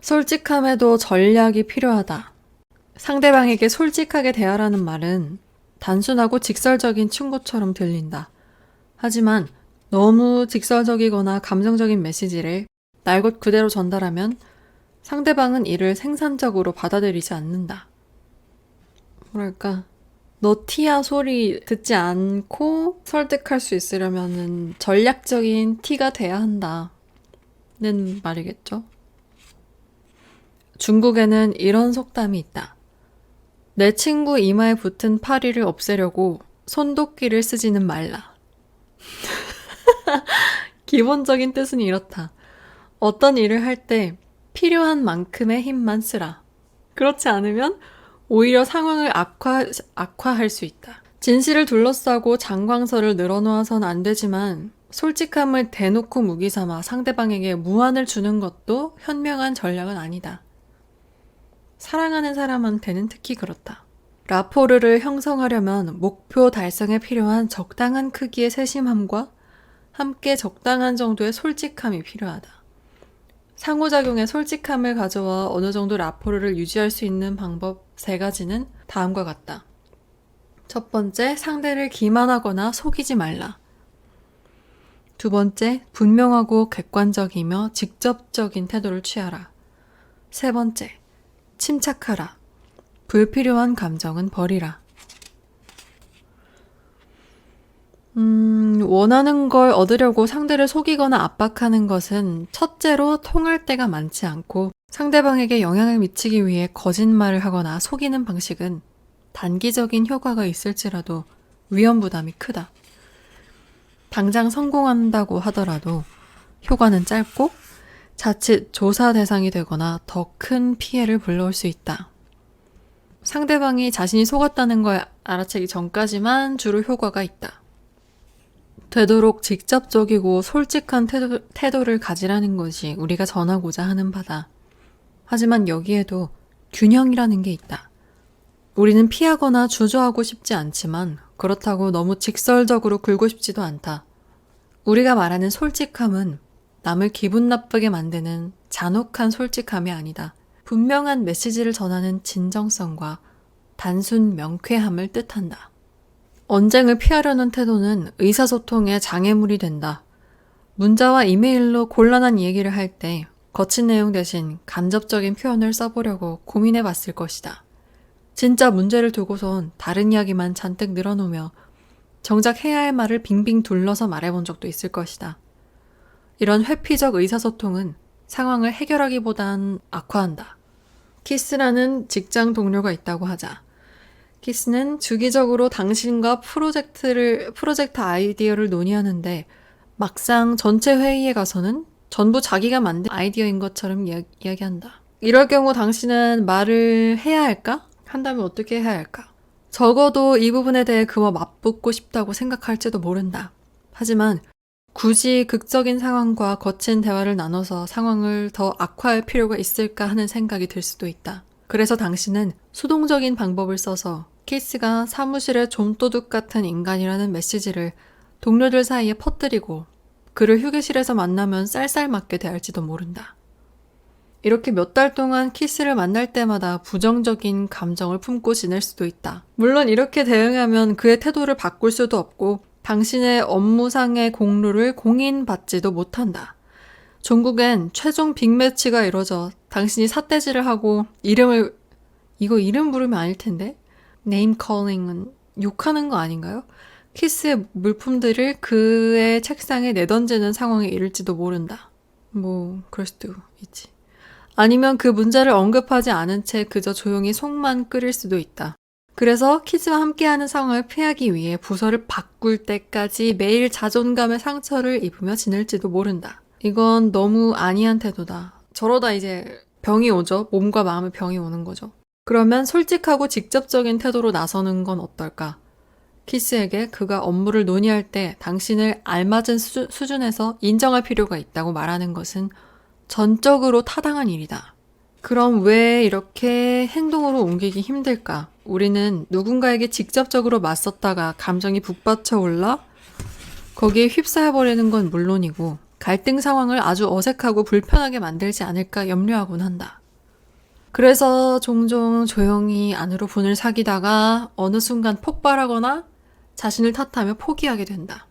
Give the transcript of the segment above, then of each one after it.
솔직함에도 전략이 필요하다. 상대방에게 솔직하게 대하라는 말은 단순하고 직설적인 충고처럼 들린다. 하지만 너무 직설적이거나 감정적인 메시지를 날 것 그대로 전달하면 상대방은 이를 생산적으로 받아들이지 않는다. 뭐랄까, 너 티야 소리 듣지 않고 설득할 수 있으려면 전략적인 티가 돼야 한다는 말이겠죠. 중국에는 이런 속담이 있다. 내 친구 이마에 붙은 파리를 없애려고 손도끼를 쓰지는 말라. 기본적인 뜻은 이렇다. 어떤 일을 할 때 필요한 만큼의 힘만 쓰라. 그렇지 않으면 오히려 상황을 악화할 수 있다. 진실을 둘러싸고 장광설을 늘어놓아선 안 되지만 솔직함을 대놓고 무기 삼아 상대방에게 무안을 주는 것도 현명한 전략은 아니다. 사랑하는 사람한테는 특히 그렇다. 라포르를 형성하려면 목표 달성에 필요한 적당한 크기의 세심함과 함께 적당한 정도의 솔직함이 필요하다. 상호작용의 솔직함을 가져와 어느 정도 라포르를 유지할 수 있는 방법 3가지는 다음과 같다. 첫 번째, 상대를 기만하거나 속이지 말라. 두 번째, 분명하고 객관적이며 직접적인 태도를 취하라. 세 번째, 침착하라. 불필요한 감정은 버리라. 원하는 걸 얻으려고 상대를 속이거나 압박하는 것은 첫째로 통할 때가 많지 않고 상대방에게 영향을 미치기 위해 거짓말을 하거나 속이는 방식은 단기적인 효과가 있을지라도 위험 부담이 크다. 당장 성공한다고 하더라도 효과는 짧고 자칫 조사 대상이 되거나 더 큰 피해를 불러올 수 있다. 상대방이 자신이 속았다는 걸 알아채기 전까지만 주로 효과가 있다. 되도록 직접적이고 솔직한 태도를 가지라는 것이 우리가 전하고자 하는 바다. 하지만 여기에도 균형이라는 게 있다. 우리는 피하거나 주저하고 싶지 않지만 그렇다고 너무 직설적으로 굴고 싶지도 않다. 우리가 말하는 솔직함은 남을 기분 나쁘게 만드는 잔혹한 솔직함이 아니다. 분명한 메시지를 전하는 진정성과 단순 명쾌함을 뜻한다. 언쟁을 피하려는 태도는 의사소통의 장애물이 된다. 문자와 이메일로 곤란한 얘기를 할 때 거친 내용 대신 간접적인 표현을 써보려고 고민해 봤을 것이다. 진짜 문제를 두고선 다른 이야기만 잔뜩 늘어놓으며 정작 해야 할 말을 빙빙 둘러서 말해본 적도 있을 것이다. 이런 회피적 의사소통은 상황을 해결하기보단 악화한다. 키스라는 직장 동료가 있다고 하자. 키스는 주기적으로 당신과 프로젝트 아이디어를 논의하는데 막상 전체 회의에 가서는 전부 자기가 만든 아이디어인 것처럼 이야기한다. 이럴 경우 당신은 말을 해야 할까? 한다면 어떻게 해야 할까? 적어도 이 부분에 대해 그와 맞붙고 싶다고 생각할지도 모른다. 하지만 굳이 극적인 상황과 거친 대화를 나눠서 상황을 더 악화할 필요가 있을까 하는 생각이 들 수도 있다. 그래서 당신은 수동적인 방법을 써서 키스가 사무실의 좀도둑 같은 인간이라는 메시지를 동료들 사이에 퍼뜨리고 그를 휴게실에서 만나면 쌀쌀맞게 대할지도 모른다. 이렇게 몇 달 동안 키스를 만날 때마다 부정적인 감정을 품고 지낼 수도 있다. 물론 이렇게 대응하면 그의 태도를 바꿀 수도 없고 당신의 업무상의 공로를 공인받지도 못한다. 종국엔 최종 빅매치가 이뤄져 당신이 삿대질을 하고 이거 이름 부르면 아닐 텐데? 네임컬링은 욕하는 거 아닌가요? 키스의 물품들을 그의 책상에 내던지는 상황에 이를지도 모른다. 그럴 수도 있지. 아니면 그 문제를 언급하지 않은 채 그저 조용히 속만 끓일 수도 있다. 그래서 키즈와 함께하는 상황을 피하기 위해 부서를 바꿀 때까지 매일 자존감의 상처를 입으며 지낼지도 모른다. 이건 너무 안이한 태도다. 저러다 이제 병이 오죠. 몸과 마음의 병이 오는 거죠. 그러면 솔직하고 직접적인 태도로 나서는 건 어떨까? 키스에게 그가 업무를 논의할 때 당신을 알맞은 수준에서 인정할 필요가 있다고 말하는 것은 전적으로 타당한 일이다. 그럼 왜 이렇게 행동으로 옮기기 힘들까? 우리는 누군가에게 직접적으로 맞섰다가 감정이 북받쳐 올라 거기에 휩싸여버리는 건 물론이고 갈등 상황을 아주 어색하고 불편하게 만들지 않을까 염려하곤 한다. 그래서 종종 조용히 안으로 분을 사귀다가 어느 순간 폭발하거나 자신을 탓하며 포기하게 된다.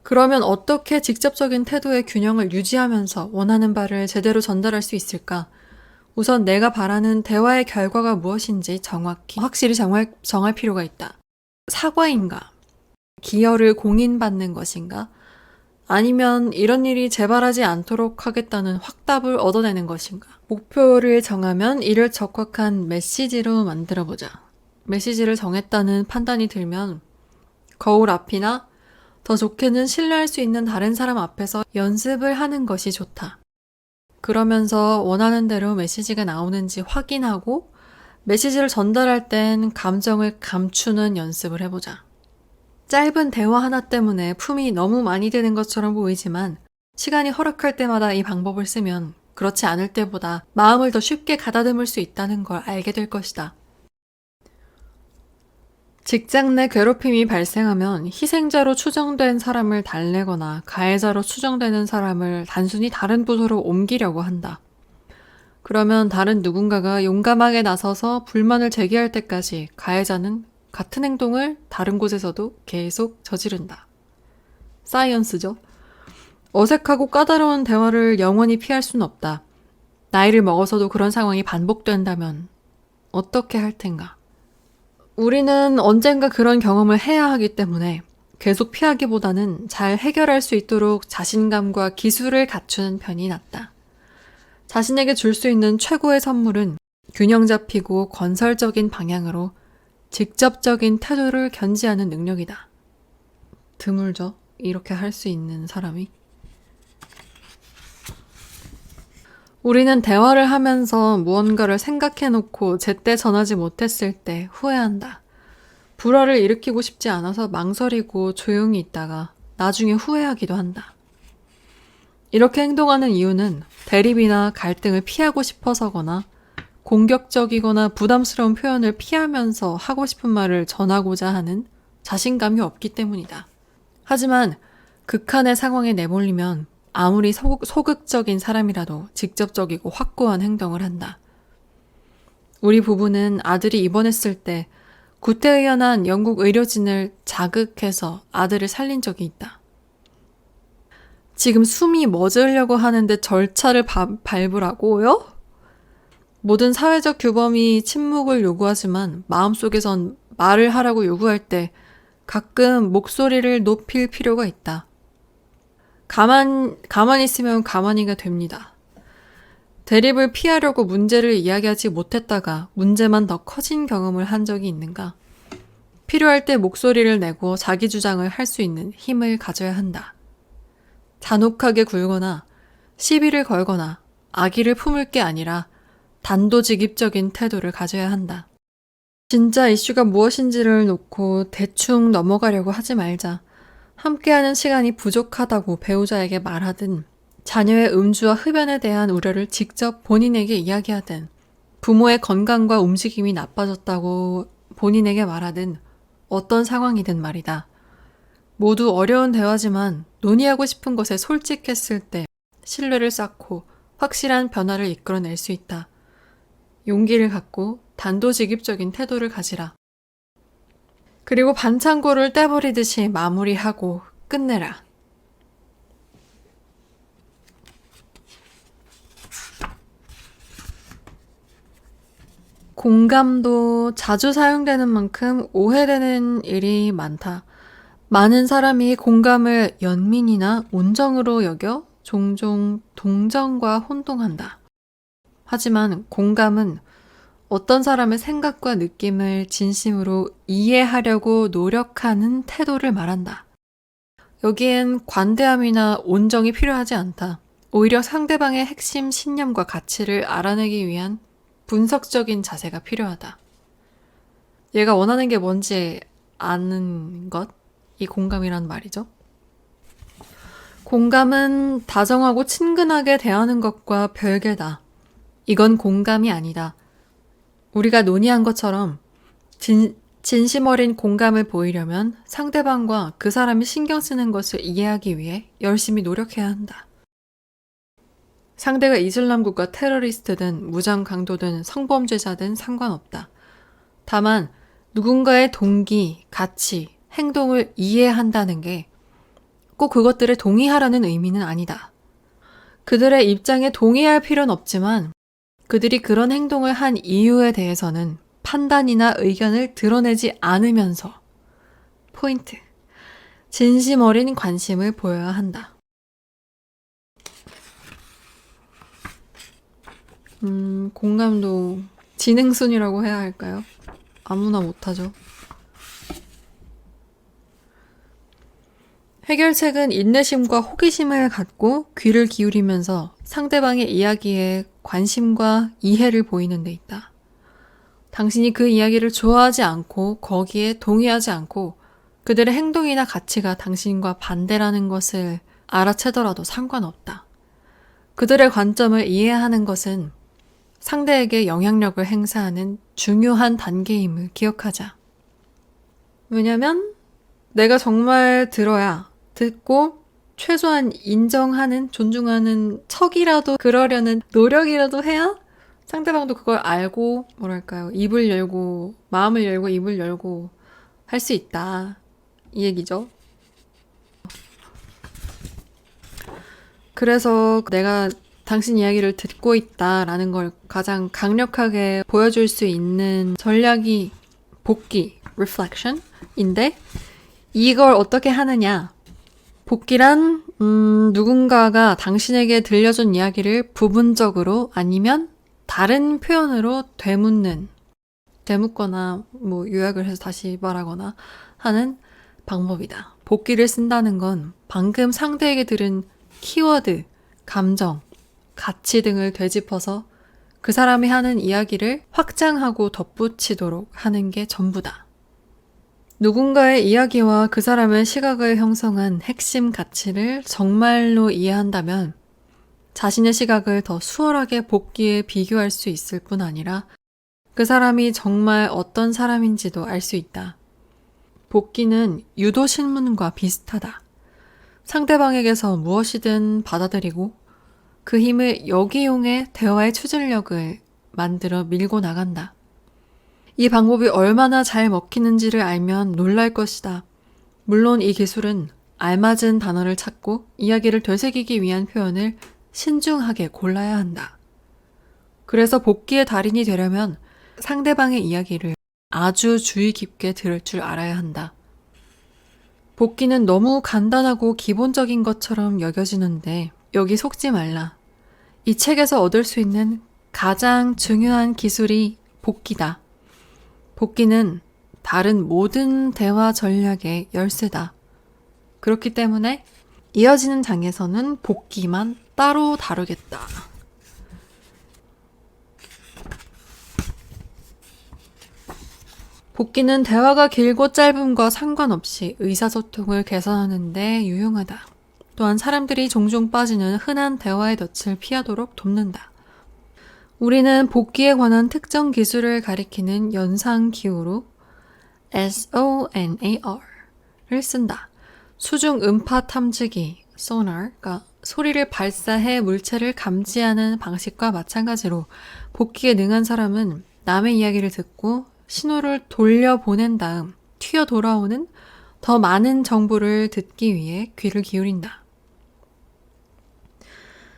그러면 어떻게 직접적인 태도의 균형을 유지하면서 원하는 바를 제대로 전달할 수 있을까? 우선 내가 바라는 대화의 결과가 무엇인지 확실히 정할 필요가 있다. 사과인가? 기여를 공인받는 것인가? 아니면 이런 일이 재발하지 않도록 하겠다는 확답을 얻어내는 것인가? 목표를 정하면 이를 적확한 메시지로 만들어보자. 메시지를 정했다는 판단이 들면 거울 앞이나 더 좋게는 신뢰할 수 있는 다른 사람 앞에서 연습을 하는 것이 좋다. 그러면서 원하는 대로 메시지가 나오는지 확인하고 메시지를 전달할 땐 감정을 감추는 연습을 해보자. 짧은 대화 하나 때문에 품이 너무 많이 드는 것처럼 보이지만 시간이 허락할 때마다 이 방법을 쓰면 그렇지 않을 때보다 마음을 더 쉽게 가다듬을 수 있다는 걸 알게 될 것이다. 직장 내 괴롭힘이 발생하면 희생자로 추정된 사람을 달래거나 가해자로 추정되는 사람을 단순히 다른 부서로 옮기려고 한다. 그러면 다른 누군가가 용감하게 나서서 불만을 제기할 때까지 가해자는 같은 행동을 다른 곳에서도 계속 저지른다. 사이언스죠. 어색하고 까다로운 대화를 영원히 피할 수는 없다. 나이를 먹어서도 그런 상황이 반복된다면 어떻게 할 텐가? 우리는 언젠가 그런 경험을 해야 하기 때문에 계속 피하기보다는 잘 해결할 수 있도록 자신감과 기술을 갖추는 편이 낫다. 자신에게 줄 수 있는 최고의 선물은 균형 잡히고 건설적인 방향으로 직접적인 태도를 견지하는 능력이다. 드물죠? 이렇게 할 수 있는 사람이. 우리는 대화를 하면서 무언가를 생각해놓고 제때 전하지 못했을 때 후회한다. 불화를 일으키고 싶지 않아서 망설이고 조용히 있다가 나중에 후회하기도 한다. 이렇게 행동하는 이유는 대립이나 갈등을 피하고 싶어서거나 공격적이거나 부담스러운 표현을 피하면서 하고 싶은 말을 전하고자 하는 자신감이 없기 때문이다. 하지만 극한의 상황에 내몰리면 아무리 소극적인 사람이라도 직접적이고 확고한 행동을 한다. 우리 부부는 아들이 입원했을 때 구태의연한 영국 의료진을 자극해서 아들을 살린 적이 있다. 지금 숨이 멎으려고 하는데 절차를 밟으라고요? 모든 사회적 규범이 침묵을 요구하지만 마음속에선 말을 하라고 요구할 때 가끔 목소리를 높일 필요가 있다. 가만히 있으면 가만히가 됩니다. 대립을 피하려고 문제를 이야기하지 못했다가 문제만 더 커진 경험을 한 적이 있는가? 필요할 때 목소리를 내고 자기 주장을 할 수 있는 힘을 가져야 한다. 잔혹하게 굴거나 시비를 걸거나 악의를 품을 게 아니라 단도직입적인 태도를 가져야 한다. 진짜 이슈가 무엇인지를 놓고 대충 넘어가려고 하지 말자. 함께하는 시간이 부족하다고 배우자에게 말하든, 자녀의 음주와 흡연에 대한 우려를 직접 본인에게 이야기하든, 부모의 건강과 움직임이 나빠졌다고 본인에게 말하든, 어떤 상황이든 말이다. 모두 어려운 대화지만 논의하고 싶은 것에 솔직했을 때 신뢰를 쌓고 확실한 변화를 이끌어낼 수 있다. 용기를 갖고 단도직입적인 태도를 가지라. 그리고 반창고를 떼버리듯이 마무리하고 끝내라. 공감도 자주 사용되는 만큼 오해되는 일이 많다. 많은 사람이 공감을 연민이나 온정으로 여겨 종종 동정과 혼동한다. 하지만 공감은 어떤 사람의 생각과 느낌을 진심으로 이해하려고 노력하는 태도를 말한다. 여기엔 관대함이나 온정이 필요하지 않다. 오히려 상대방의 핵심 신념과 가치를 알아내기 위한 분석적인 자세가 필요하다. 얘가 원하는 게 뭔지 아는 것? 이 공감이란 말이죠. 공감은 다정하고 친근하게 대하는 것과 별개다. 이건 공감이 아니다. 우리가 논의한 것처럼 진심 어린 공감을 보이려면 상대방과 그 사람이 신경 쓰는 것을 이해하기 위해 열심히 노력해야 한다. 상대가 이슬람 국가 테러리스트든 무장 강도든 성범죄자든 상관없다. 다만 누군가의 동기, 가치, 행동을 이해한다는 게 꼭 그것들에 동의하라는 의미는 아니다. 그들의 입장에 동의할 필요는 없지만 그들이 그런 행동을 한 이유에 대해서는 판단이나 의견을 드러내지 않으면서 포인트, 진심 어린 관심을 보여야 한다. 공감도 지능순이라고 해야 할까요? 아무나 못하죠. 해결책은 인내심과 호기심을 갖고 귀를 기울이면서 상대방의 이야기에 관심과 이해를 보이는 데 있다. 당신이 그 이야기를 좋아하지 않고 거기에 동의하지 않고 그들의 행동이나 가치가 당신과 반대라는 것을 알아채더라도 상관없다. 그들의 관점을 이해하는 것은 상대에게 영향력을 행사하는 중요한 단계임을 기억하자. 왜냐면 내가 정말 들어야 듣고 최소한 인정하는, 존중하는 척이라도 그러려는 노력이라도 해야 상대방도 그걸 알고 입을 열고 마음을 열고 입을 열고 할 수 있다. 이 얘기죠. 그래서 내가 당신 이야기를 듣고 있다라는 걸 가장 강력하게 보여줄 수 있는 전략이 복귀, reflection인데 이걸 어떻게 하느냐? 복귀란 누군가가 당신에게 들려준 이야기를 부분적으로 아니면 다른 표현으로 되묻거나 요약을 해서 다시 말하거나 하는 방법이다. 복귀를 쓴다는 건 방금 상대에게 들은 키워드, 감정, 가치 등을 되짚어서 그 사람이 하는 이야기를 확장하고 덧붙이도록 하는 게 전부다. 누군가의 이야기와 그 사람의 시각을 형성한 핵심 가치를 정말로 이해한다면 자신의 시각을 더 수월하게 복귀에 비교할 수 있을 뿐 아니라 그 사람이 정말 어떤 사람인지도 알 수 있다. 복귀는 유도 신문과 비슷하다. 상대방에게서 무엇이든 받아들이고 그 힘을 역이용해 대화의 추진력을 만들어 밀고 나간다. 이 방법이 얼마나 잘 먹히는지를 알면 놀랄 것이다. 물론 이 기술은 알맞은 단어를 찾고 이야기를 되새기기 위한 표현을 신중하게 골라야 한다. 그래서 복귀의 달인이 되려면 상대방의 이야기를 아주 주의 깊게 들을 줄 알아야 한다. 복귀는 너무 간단하고 기본적인 것처럼 여겨지는데 여기 속지 말라. 이 책에서 얻을 수 있는 가장 중요한 기술이 복귀다. 복귀는 다른 모든 대화 전략의 열쇠다. 그렇기 때문에 이어지는 장에서는 복귀만 따로 다루겠다. 복귀는 대화가 길고 짧음과 상관없이 의사소통을 개선하는 데 유용하다. 또한 사람들이 종종 빠지는 흔한 대화의 덫을 피하도록 돕는다. 우리는 복귀에 관한 특정 기술을 가리키는 연상기호로 SONAR을 쓴다. 수중 음파 탐지기 sonar가 소리를 발사해 물체를 감지하는 방식과 마찬가지로 복귀에 능한 사람은 남의 이야기를 듣고 신호를 돌려보낸 다음 튀어 돌아오는 더 많은 정보를 듣기 위해 귀를 기울인다.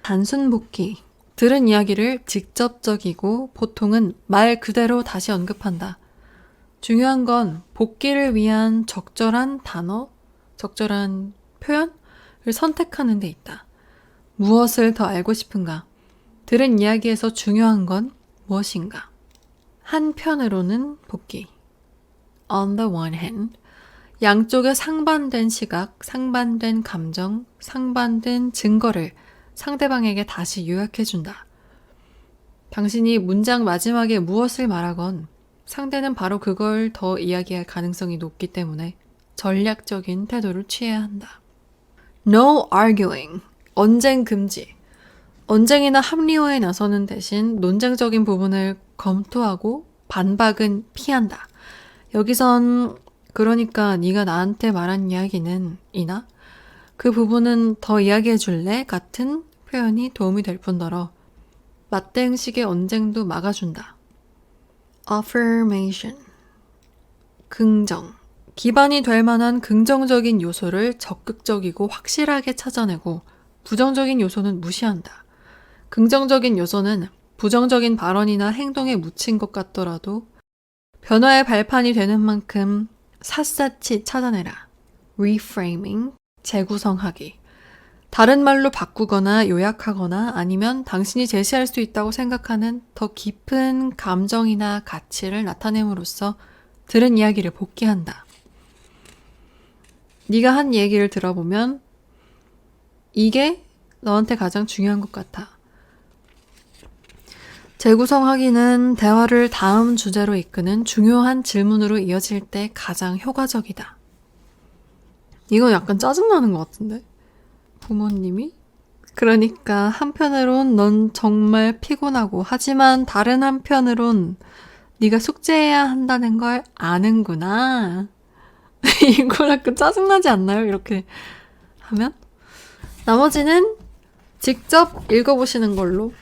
단순 복귀. 들은 이야기를 직접적이고 보통은 말 그대로 다시 언급한다. 중요한 건 복귀를 위한 적절한 단어, 적절한 표현을 선택하는 데 있다. 무엇을 더 알고 싶은가? 들은 이야기에서 중요한 건 무엇인가? 한편으로는 복귀. On the one hand, 양쪽의 상반된 시각, 상반된 감정, 상반된 증거를 상대방에게 다시 요약해준다. 당신이 문장 마지막에 무엇을 말하건 상대는 바로 그걸 더 이야기할 가능성이 높기 때문에 전략적인 태도를 취해야 한다. No arguing. 언쟁 금지. 언쟁이나 합리화에 나서는 대신 논쟁적인 부분을 검토하고 반박은 피한다. 여기선 그러니까 네가 나한테 말한 이야기는 이나 그 부분은 더 이야기해 줄래? 같은 표현이 도움이 될 뿐더러 맞대응식의 언쟁도 막아준다. affirmation 긍정 기반이 될 만한 긍정적인 요소를 적극적이고 확실하게 찾아내고 부정적인 요소는 무시한다. 긍정적인 요소는 부정적인 발언이나 행동에 묻힌 것 같더라도 변화의 발판이 되는 만큼 샅샅이 찾아내라. reframing, 재구성하기. 다른 말로 바꾸거나 요약하거나 아니면 당신이 제시할 수 있다고 생각하는 더 깊은 감정이나 가치를 나타냄으로써 들은 이야기를 복귀한다. 네가 한 얘기를 들어보면 이게 너한테 가장 중요한 것 같아. 재구성하기는 대화를 다음 주제로 이끄는 중요한 질문으로 이어질 때 가장 효과적이다. 이건 약간 짜증나는 것 같은데? 부모님이? 그러니까 한편으론 넌 정말 피곤하고 하지만 다른 한편으론 네가 숙제해야 한다는 걸 아는구나. 이거 약간 짜증나지 않나요? 이렇게 하면? 나머지는 직접 읽어보시는 걸로.